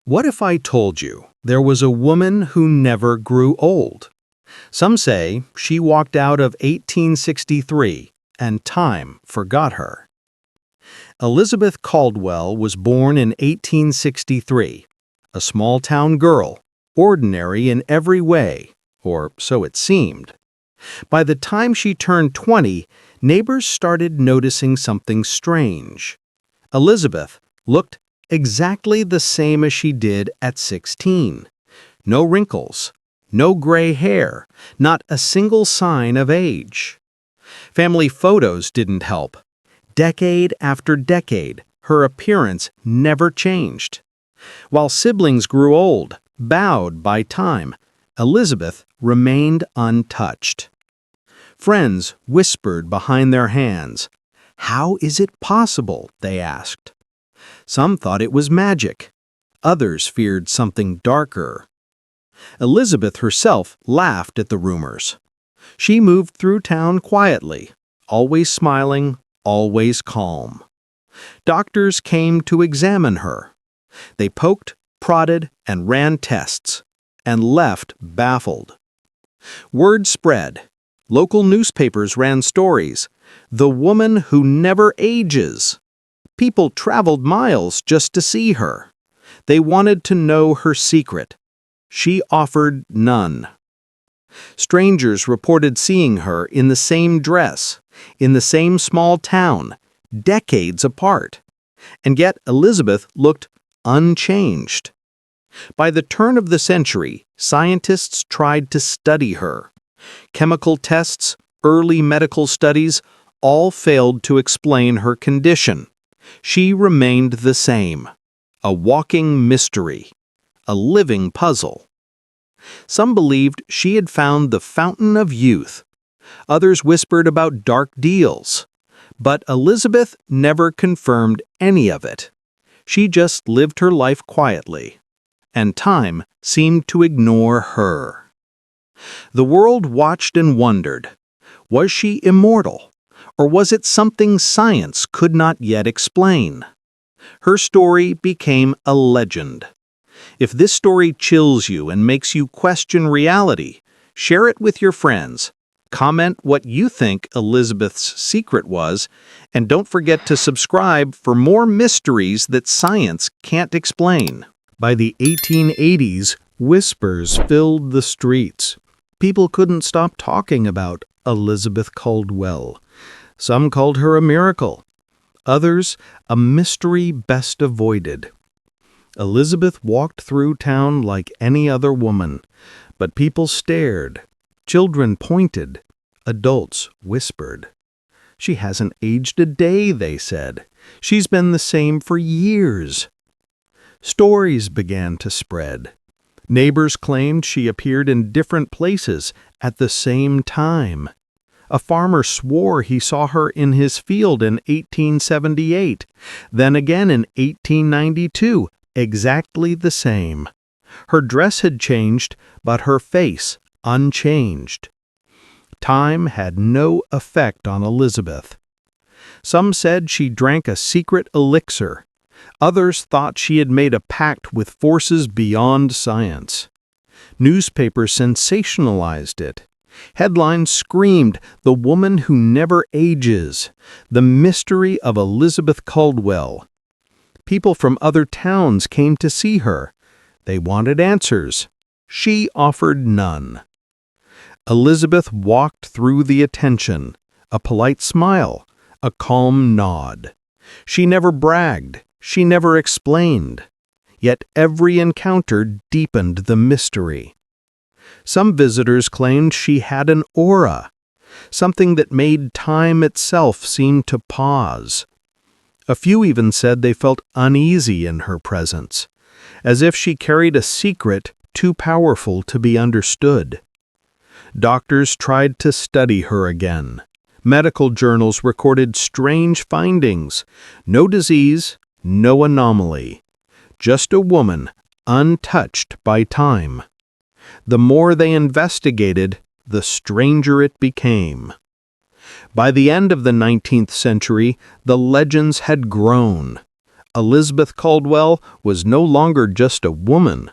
What if I told you there was a woman who never grew old? Some say she walked out of 1863 and time forgot her. Elizabeth Caldwell was born in 1863, a small-town girl, ordinary in every way, or so it seemed. By the time she turned 20, neighbors started noticing something strange. Elizabeth looked exactly the same as she did at 16. No wrinkles, no gray hair, not a single sign of age. Family photos didn't help. Decade after decade, her appearance never changed. While siblings grew old, bowed by time, Elizabeth remained untouched. Friends whispered behind their hands. "How is it possible?" they asked. Some thought it was magic. Others feared something darker. Elizabeth herself laughed at the rumors. She moved through town quietly, always smiling, always calm. Doctors came to examine her. They poked, prodded, and ran tests, and left baffled. Word spread. Local newspapers ran stories. "The woman who never ages." People traveled miles just to see her. They wanted to know her secret. She offered none. Strangers reported seeing her in the same dress, in the same small town, decades apart. And yet Elizabeth looked unchanged. By the turn of the century, scientists tried to study her. Chemical tests, early medical studies, all failed to explain her condition. She remained the same, a walking mystery, a living puzzle. Some believed she had found the fountain of youth. Others whispered about dark deals. But Elizabeth never confirmed any of it. She just lived her life quietly, and time seemed to ignore her. The world watched and wondered, was she immortal? Or was it something science could not yet explain? Her story became a legend. If this story chills you and makes you question reality, share it with your friends. Comment what you think Elizabeth's secret was, and don't forget to subscribe for more mysteries that science can't explain. By the 1880s, whispers filled the streets. People couldn't stop talking about Elizabeth Caldwell. Some called her a miracle. Others, a mystery best avoided. Elizabeth walked through town like any other woman, but people stared. Children pointed. Adults whispered. "She hasn't aged a day," they said. "She's been the same for years." Stories began to spread. Neighbors claimed she appeared in different places at the same time. A farmer swore he saw her in his field in 1878, then again in 1892, exactly the same. Her dress had changed, but her face unchanged. Time had no effect on Elizabeth. Some said she drank a secret elixir. Others thought she had made a pact with forces beyond science. Newspapers sensationalized it. Headlines screamed, "The woman who never ages," the mystery of Elizabeth Caldwell. People from other towns came to see her. They wanted answers. She offered none. Elizabeth walked through the attention, a polite smile, a calm nod. She never bragged. She never explained. Yet every encounter deepened the mystery. Some visitors claimed she had an aura, something that made time itself seem to pause. A few even said they felt uneasy in her presence, as if she carried a secret too powerful to be understood. Doctors tried to study her again. Medical journals recorded strange findings. No disease, no anomaly. Just a woman untouched by time. The more they investigated, the stranger it became. By the end of the 19th century, the legends had grown. Elizabeth Caldwell was no longer just a woman.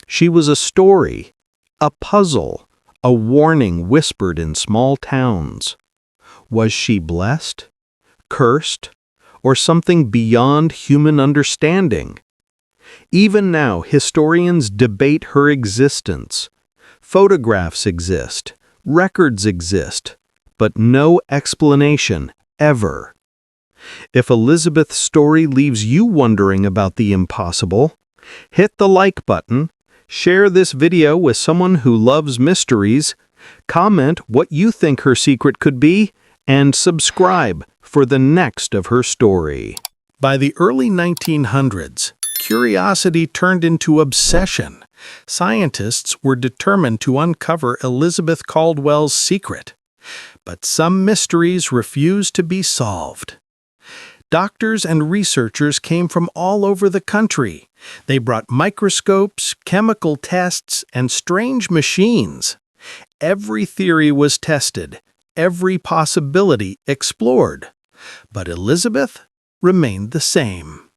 She was a story, a puzzle, a warning whispered in small towns. Was she blessed, cursed, or something beyond human understanding? Even now, historians debate her existence. Photographs exist, records exist, but no explanation ever. If Elizabeth's story leaves you wondering about the impossible, hit the like button, share this video with someone who loves mysteries, comment what you think her secret could be, and subscribe for the next of her story. By the early 1900s, curiosity turned into obsession. Scientists were determined to uncover Elizabeth Caldwell's secret. But some mysteries refused to be solved. Doctors and researchers came from all over the country. They brought microscopes, chemical tests, and strange machines. Every theory was tested, every possibility explored. But Elizabeth remained the same.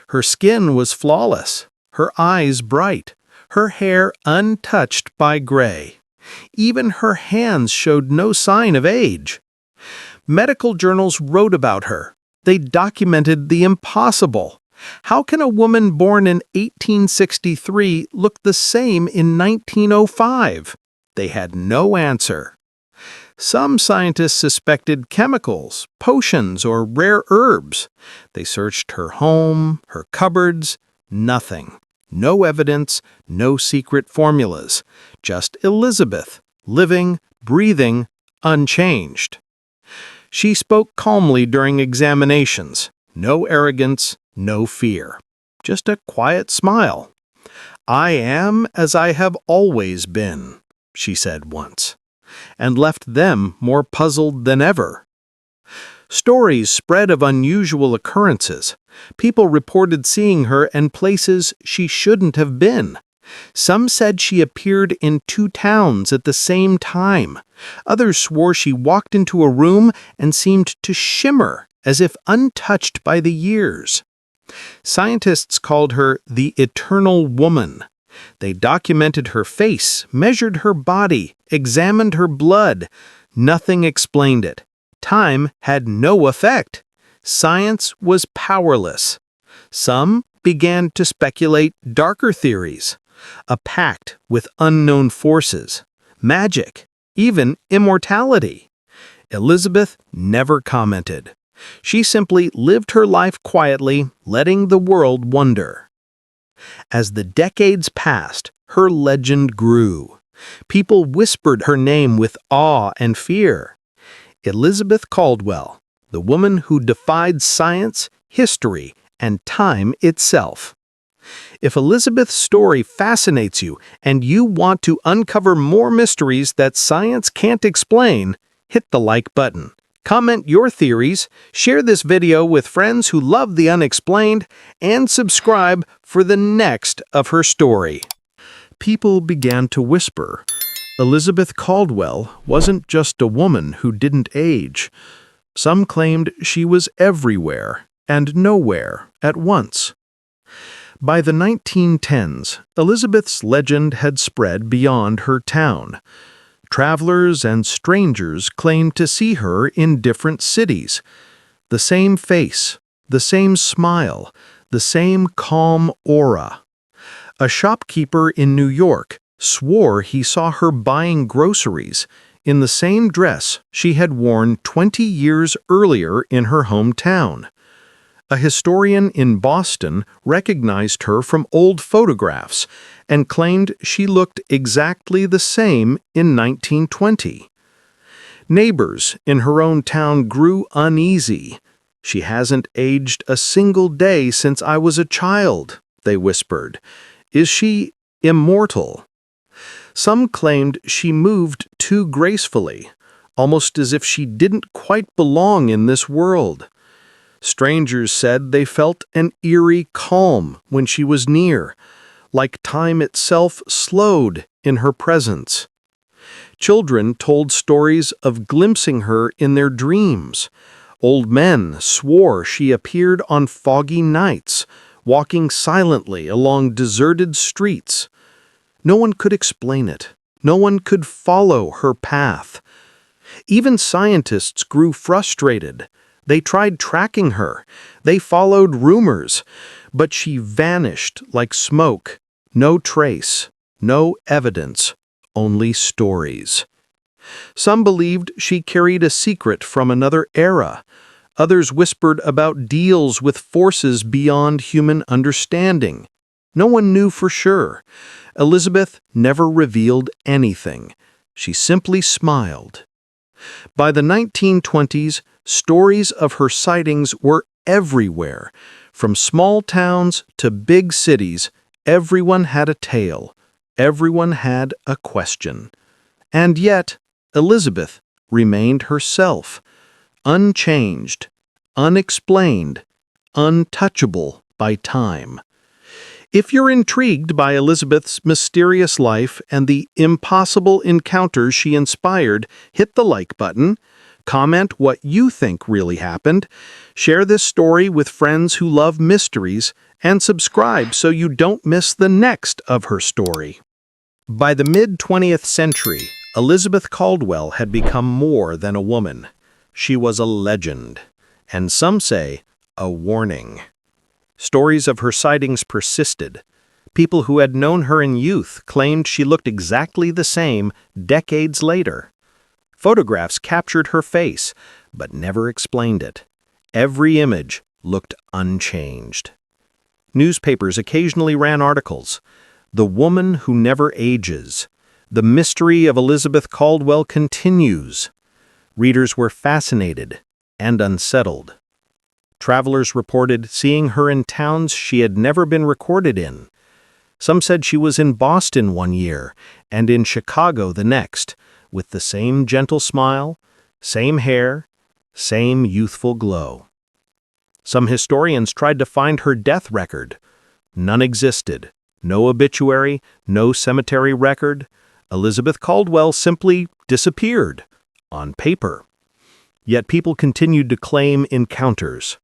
Her skin was flawless, her eyes bright, her hair untouched by gray. Even her hands showed no sign of age. Medical journals wrote about her. They documented the impossible. How can a woman born in 1863 look the same in 1905? They had no answer. Some scientists suspected chemicals, potions, or rare herbs. They searched her home, her cupboards. Nothing. No evidence, no secret formulas. Just Elizabeth, living, breathing, unchanged. She spoke calmly during examinations. No arrogance, no fear. Just a quiet smile. "I am as I have always been," she said once, and left them more puzzled than ever. Stories spread of unusual occurrences. People reported seeing her in places she shouldn't have been. Some said she appeared in two towns at the same time. Others swore she walked into a room and seemed to shimmer, as if untouched by the years. Scientists called her the Eternal Woman. They documented her face, measured her body, examined her blood. Nothing explained it. Time had no effect. Science was powerless. Some began to speculate darker theories. A pact with unknown forces, magic, even immortality. Elizabeth never commented. She simply lived her life quietly, letting the world wonder. As the decades passed, her legend grew. People whispered her name with awe and fear. Elizabeth Caldwell, the woman who defied science, history, and time itself. If Elizabeth's story fascinates you and you want to uncover more mysteries that science can't explain, hit the like button. Comment your theories, share this video with friends who love the unexplained, and subscribe for the next of her story. People began to whisper. Elizabeth Caldwell wasn't just a woman who didn't age. Some claimed she was everywhere and nowhere at once. By the 1910s, Elizabeth's legend had spread beyond her town. Travelers and strangers claimed to see her in different cities. The same face, the same smile, the same calm aura. A shopkeeper in New York swore he saw her buying groceries in the same dress she had worn 20 years earlier in her hometown. A historian in Boston recognized her from old photographs and claimed she looked exactly the same in 1920. Neighbors in her own town grew uneasy. "She hasn't aged a single day since I was a child," they whispered. "Is she immortal?" Some claimed she moved too gracefully, almost as if she didn't quite belong in this world. Strangers said they felt an eerie calm when she was near, like time itself slowed in her presence. Children told stories of glimpsing her in their dreams. Old men swore she appeared on foggy nights, walking silently along deserted streets. No one could explain it. No one could follow her path. Even scientists grew frustrated. They tried tracking her. They followed rumors. But she vanished like smoke. No trace, no evidence, only stories. Some believed she carried a secret from another era. Others whispered about deals with forces beyond human understanding. No one knew for sure. Elizabeth never revealed anything. She simply smiled. By the 1920s, stories of her sightings were everywhere. From small towns to big cities, everyone had a tale. Everyone had a question. And yet, Elizabeth remained herself, unchanged, unexplained, untouchable by time. If you're intrigued by Elizabeth's mysterious life and the impossible encounters she inspired, hit the like button, comment what you think really happened, share this story with friends who love mysteries, and subscribe so you don't miss the next of her story. By the mid-20th century, Elizabeth Caldwell had become more than a woman. She was a legend, and some say a warning. Stories of her sightings persisted. People who had known her in youth claimed she looked exactly the same decades later. Photographs captured her face, but never explained it. Every image looked unchanged. Newspapers occasionally ran articles. The woman who never ages. The mystery of Elizabeth Caldwell continues. Readers were fascinated and unsettled. Travelers reported seeing her in towns she had never been recorded in. Some said she was in Boston one year and in Chicago the next, with the same gentle smile, same hair, same youthful glow. Some historians tried to find her death record. None existed. No obituary, no cemetery record. Elizabeth Caldwell simply disappeared, on paper. Yet people continued to claim encounters.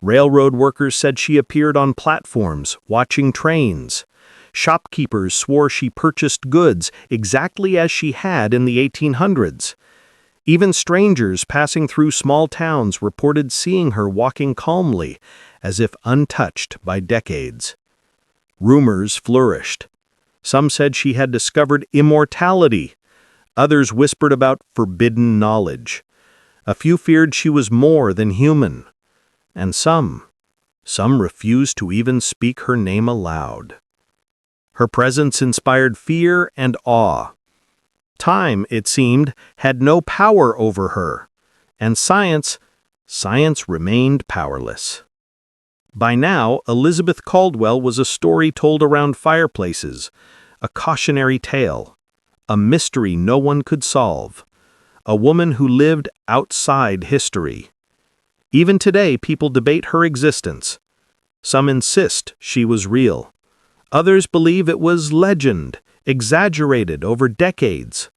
Railroad workers said she appeared on platforms, watching trains. Shopkeepers swore she purchased goods exactly as she had in the 1800s. Even strangers passing through small towns reported seeing her walking calmly, as if untouched by decades. Rumors flourished. Some said she had discovered immortality. Others whispered about forbidden knowledge. A few feared she was more than human. And some refused to even speak her name aloud. Her presence inspired fear and awe. Time, it seemed, had no power over her, and science remained powerless. By now, Elizabeth Caldwell was a story told around fireplaces, a cautionary tale, a mystery no one could solve, a woman who lived outside history. Even today, people debate her existence. Some insist she was real. Others believe it was legend, exaggerated over decades.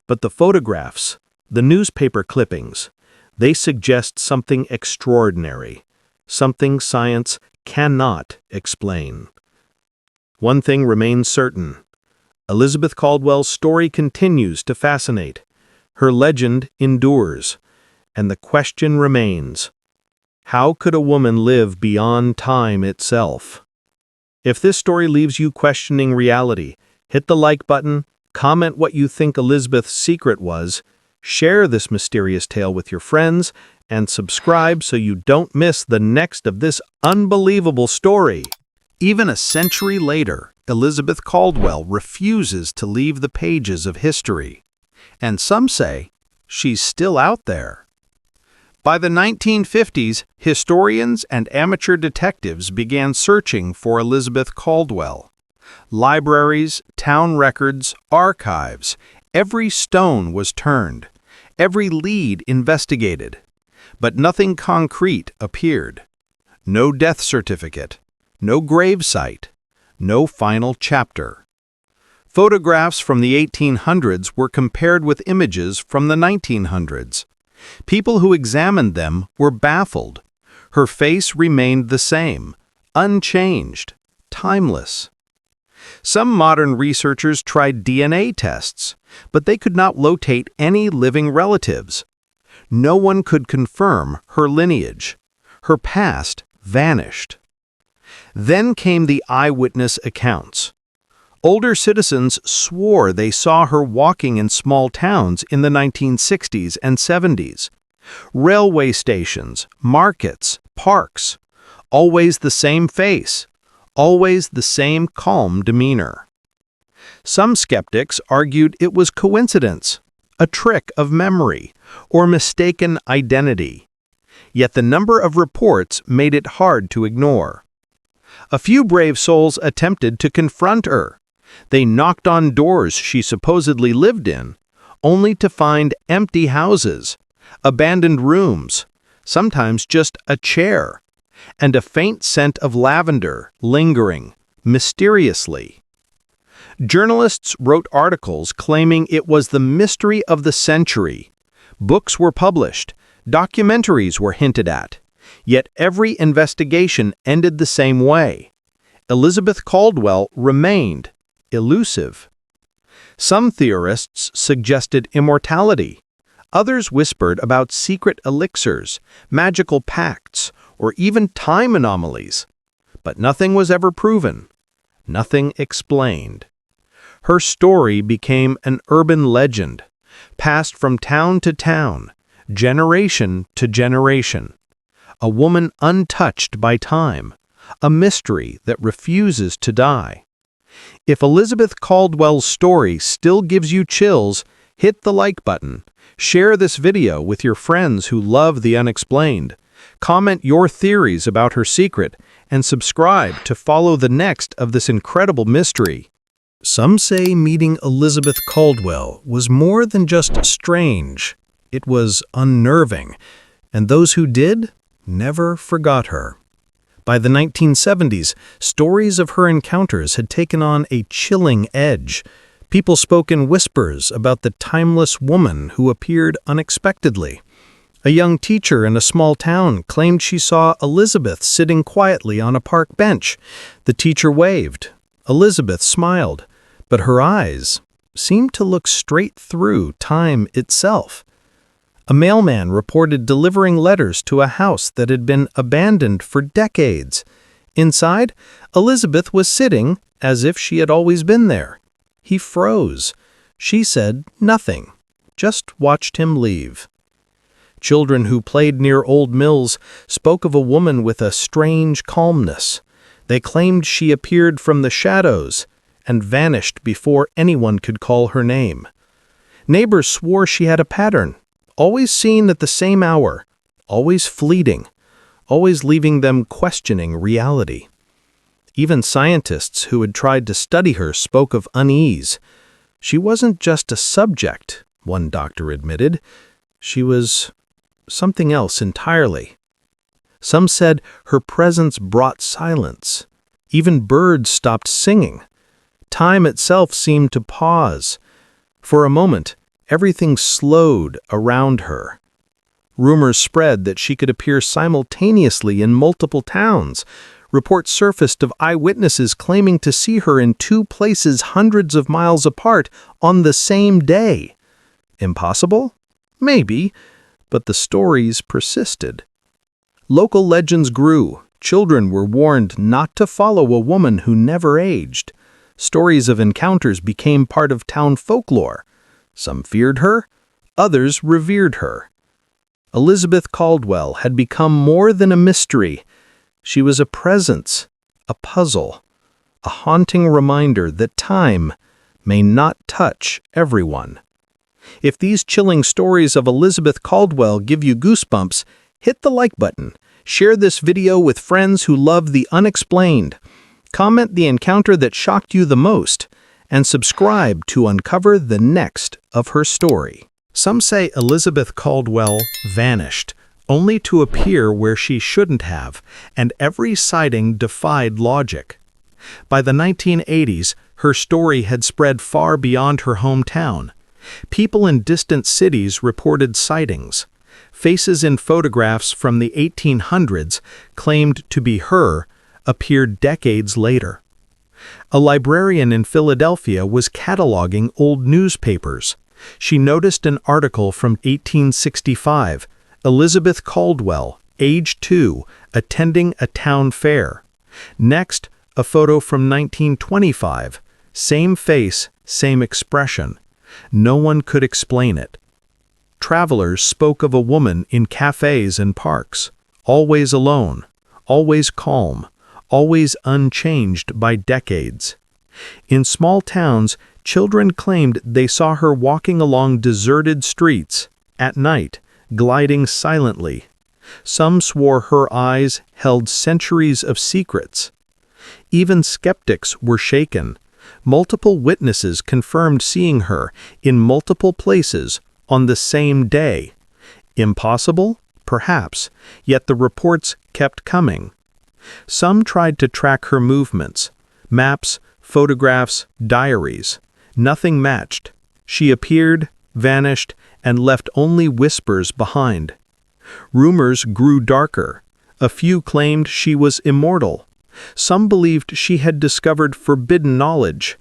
But the photographs, the newspaper clippings, they suggest something extraordinary, something science cannot explain. One thing remains certain. Elizabeth Caldwell's story continues to fascinate. Her legend endures. And the question remains, how could a woman live beyond time itself? If this story leaves you questioning reality, hit the like button, comment what you think Elizabeth's secret was, share this mysterious tale with your friends, and subscribe so you don't miss the next of this unbelievable story. Even a century later, Elizabeth Caldwell refuses to leave the pages of history. And some say she's still out there. By the 1950s, historians and amateur detectives began searching for Elizabeth Caldwell. Libraries, town records, archives, every stone was turned, every lead investigated. But nothing concrete appeared. No death certificate, no gravesite, no final chapter. Photographs from the 1800s were compared with images from the 1900s. People who examined them were baffled. Her face remained the same, unchanged, timeless. Some modern researchers tried DNA tests, but they could not locate any living relatives. No one could confirm her lineage. Her past vanished. Then came the eyewitness accounts. Older citizens swore they saw her walking in small towns in the 1960s and 70s. Railway stations, markets, parks. Always the same face. Always the same calm demeanor. Some skeptics argued it was coincidence, a trick of memory, or mistaken identity. Yet the number of reports made it hard to ignore. A few brave souls attempted to confront her. They knocked on doors she supposedly lived in, only to find empty houses, abandoned rooms, sometimes just a chair, and a faint scent of lavender lingering mysteriously. Journalists wrote articles claiming it was the mystery of the century. Books were published, documentaries were hinted at, yet every investigation ended the same way. Elizabeth Caldwell remained elusive. Some theorists suggested immortality. Others whispered about secret elixirs, magical pacts, or even time anomalies. But nothing was ever proven. Nothing explained. Her story became an urban legend, passed from town to town, generation to generation. A woman untouched by time, a mystery that refuses to die. If Elizabeth Caldwell's story still gives you chills, hit the like button. Share this video with your friends who love the unexplained. Comment your theories about her secret, and subscribe to follow the next of this incredible mystery. Some say meeting Elizabeth Caldwell was more than just strange. It was unnerving, and those who did never forgot her. By the 1970s, stories of her encounters had taken on a chilling edge. People spoke in whispers about the timeless woman who appeared unexpectedly. A young teacher in a small town claimed she saw Elizabeth sitting quietly on a park bench. The teacher waved. Elizabeth smiled, but her eyes seemed to look straight through time itself. A mailman reported delivering letters to a house that had been abandoned for decades. Inside, Elizabeth was sitting as if she had always been there. He froze. She said nothing, just watched him leave. Children who played near old mills spoke of a woman with a strange calmness. They claimed she appeared from the shadows and vanished before anyone could call her name. Neighbors swore she had a pattern, always seen at the same hour, always fleeting, always leaving them questioning reality. Even scientists who had tried to study her spoke of unease. She wasn't just a subject, one doctor admitted. She was something else entirely. Some said her presence brought silence. Even birds stopped singing. Time itself seemed to pause. For a moment, everything slowed around her. Rumors spread that she could appear simultaneously in multiple towns. Reports surfaced of eyewitnesses claiming to see her in two places hundreds of miles apart on the same day. Impossible? Maybe, but the stories persisted. Local legends grew. Children were warned not to follow a woman who never aged. Stories of encounters became part of town folklore. Some feared her, others revered her. Elizabeth Caldwell had become more than a mystery. She was a presence, a puzzle, a haunting reminder that time may not touch everyone. If these chilling stories of Elizabeth Caldwell give you goosebumps, hit the like button. Share this video with friends who love the unexplained. Comment the encounter that shocked you the most, and subscribe to uncover the next of her story. Some say Elizabeth Caldwell vanished, only to appear where she shouldn't have, and every sighting defied logic. By the 1980s, her story had spread far beyond her hometown. People in distant cities reported sightings. Faces in photographs from the 1800s claimed to be her appeared decades later. A librarian in Philadelphia was cataloging old newspapers. She noticed an article from 1865, Elizabeth Caldwell, age 2, attending a town fair. Next, a photo from 1925, same face, same expression. No one could explain it. Travelers spoke of a woman in cafes and parks, always alone, always calm, always unchanged by decades. In small towns, children claimed they saw her walking along deserted streets, at night, gliding silently. Some swore her eyes held centuries of secrets. Even skeptics were shaken. Multiple witnesses confirmed seeing her in multiple places on the same day. Impossible? Perhaps, yet the reports kept coming. Some tried to track her movements. Maps, photographs, diaries. Nothing matched. She appeared, vanished, and left only whispers behind. Rumors grew darker. A few claimed she was immortal. Some believed she had discovered forbidden knowledge.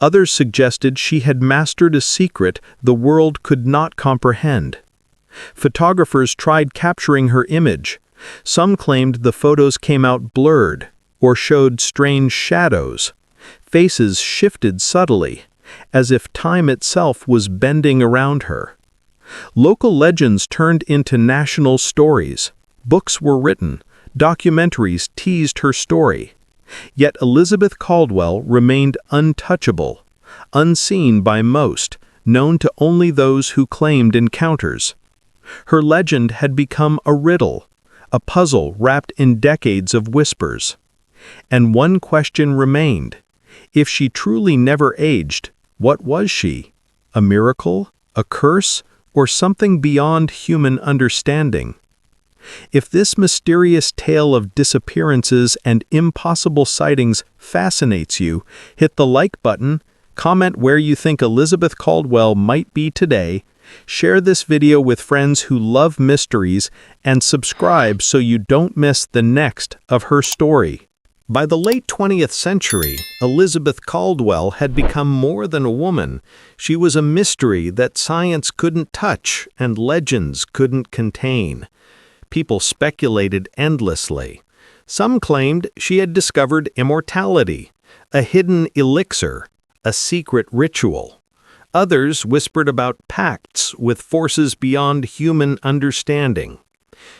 Others suggested she had mastered a secret the world could not comprehend. Photographers tried capturing her image. Some claimed the photos came out blurred or showed strange shadows. Faces shifted subtly, as if time itself was bending around her. Local legends turned into national stories. Books were written. Documentaries teased her story. Yet Elizabeth Caldwell remained untouchable, unseen by most, known to only those who claimed encounters. Her legend had become a riddle, a puzzle wrapped in decades of whispers. And one question remained. If she truly never aged, what was she? A miracle? A curse? Or something beyond human understanding? If this mysterious tale of disappearances and impossible sightings fascinates you, hit the like button, comment where you think Elizabeth Caldwell might be today, share this video with friends who love mysteries, and subscribe so you don't miss the next of her story. By the late 20th century, Elizabeth Caldwell had become more than a woman. She was a mystery that science couldn't touch and legends couldn't contain. People speculated endlessly. Some claimed she had discovered immortality, a hidden elixir, a secret ritual. Others whispered about pacts with forces beyond human understanding.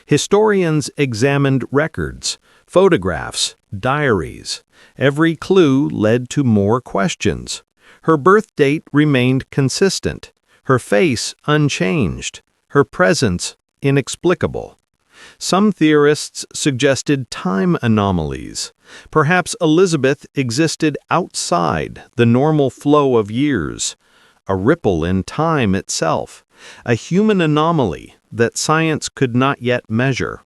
Historians examined records, photographs, diaries. Every clue led to more questions. Her birth date remained consistent, her face unchanged, her presence inexplicable. Some theorists suggested time anomalies. Perhaps Elizabeth existed outside the normal flow of years, a ripple in time itself, a human anomaly that science could not yet measure.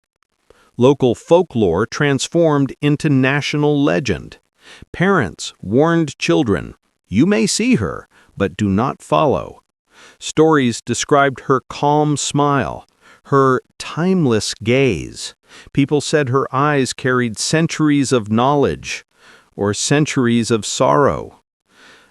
Local folklore transformed into national legend. Parents warned children, "You may see her, but do not follow." Stories described her calm smile, her timeless gaze. People said her eyes carried centuries of knowledge or centuries of sorrow.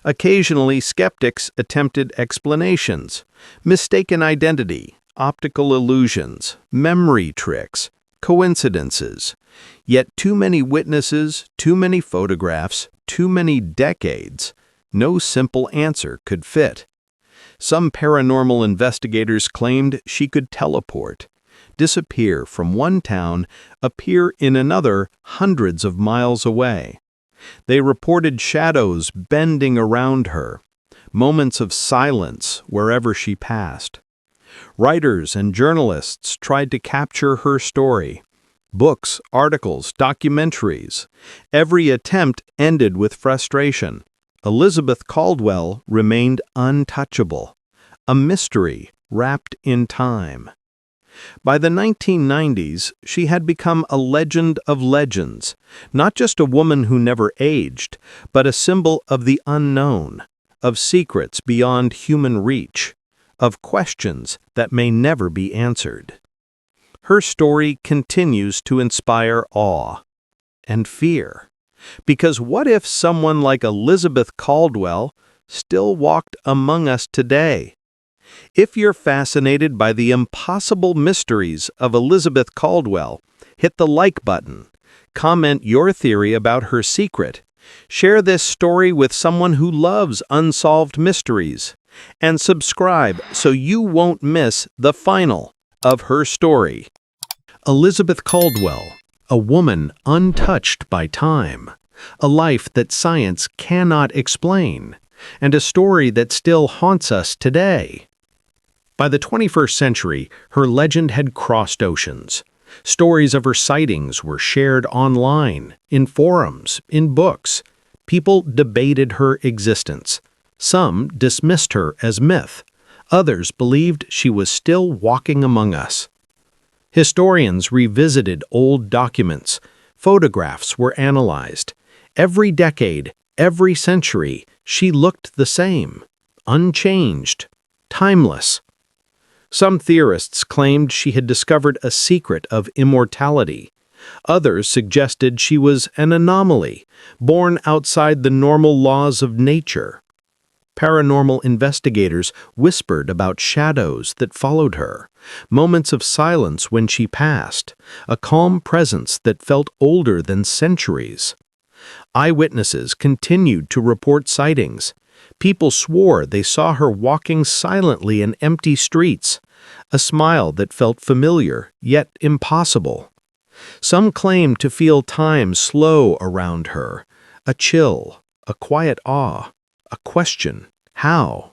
Occasionally, skeptics attempted explanations, mistaken identity, optical illusions, memory tricks, coincidences. Yet too many witnesses, too many photographs, too many decades, no simple answer could fit. Some paranormal investigators claimed she could teleport, disappear from one town, appear in another hundreds of miles away. They reported shadows bending around her, moments of silence wherever she passed. Writers and journalists tried to capture her story. Books, articles, documentaries. Every attempt ended with frustration. Elizabeth Caldwell remained untouchable, a mystery wrapped in time. By the 1990s, she had become a legend of legends, not just a woman who never aged, but a symbol of the unknown, of secrets beyond human reach, of questions that may never be answered. her story continues to inspire awe and fear. Because what if someone like Elizabeth Caldwell still walked among us today? If you're fascinated by the impossible mysteries of Elizabeth Caldwell, hit the like button, comment your theory about her secret, share this story with someone who loves unsolved mysteries, and subscribe so you won't miss the final of her story. Elizabeth Caldwell, a woman untouched by time, a life that science cannot explain, and a story that still haunts us today. By the 21st century, her legend had crossed oceans. Stories of her sightings were shared online, in forums, in books. People debated her existence. Some dismissed her as myth. Others believed she was still walking among us. Historians revisited old documents. Photographs were analyzed. Every decade, every century, she looked the same, unchanged, timeless. Some theorists claimed she had discovered a secret of immortality. Others suggested she was an anomaly, born outside the normal laws of nature. Paranormal investigators whispered about shadows that followed her, moments of silence when she passed, a calm presence that felt older than centuries. Eyewitnesses continued to report sightings. People swore they saw her walking silently in empty streets, a smile that felt familiar yet impossible. Some claimed to feel time slow around her, a chill, a quiet awe, a question, how?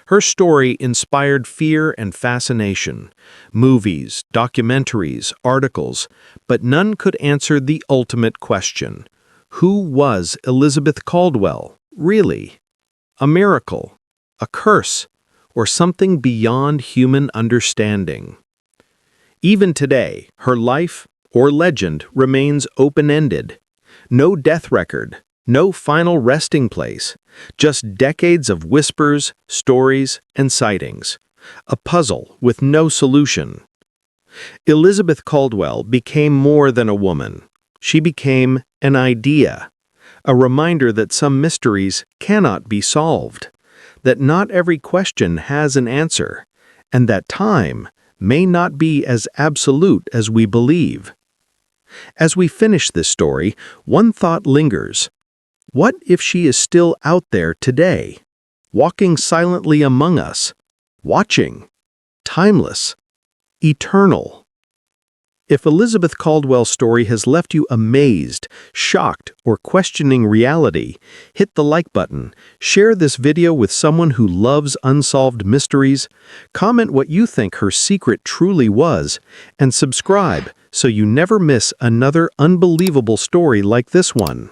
Her story inspired fear and fascination, movies, documentaries, articles, but none could answer the ultimate question. Who was Elizabeth Caldwell, really? A miracle, a curse, or something beyond human understanding? Even today, her life or legend remains open-ended. No death record, no final resting place, just decades of whispers, stories, and sightings. A puzzle with no solution. Elizabeth Caldwell became more than a woman. She became an idea, a reminder that some mysteries cannot be solved, that not every question has an answer, and that time may not be as absolute as we believe. As we finish this story, one thought lingers. What if she is still out there today, walking silently among us, watching, timeless, eternal? If Elizabeth Caldwell's story has left you amazed, shocked, or questioning reality, hit the like button, share this video with someone who loves unsolved mysteries, comment what you think her secret truly was, and subscribe so you never miss another unbelievable story like this one.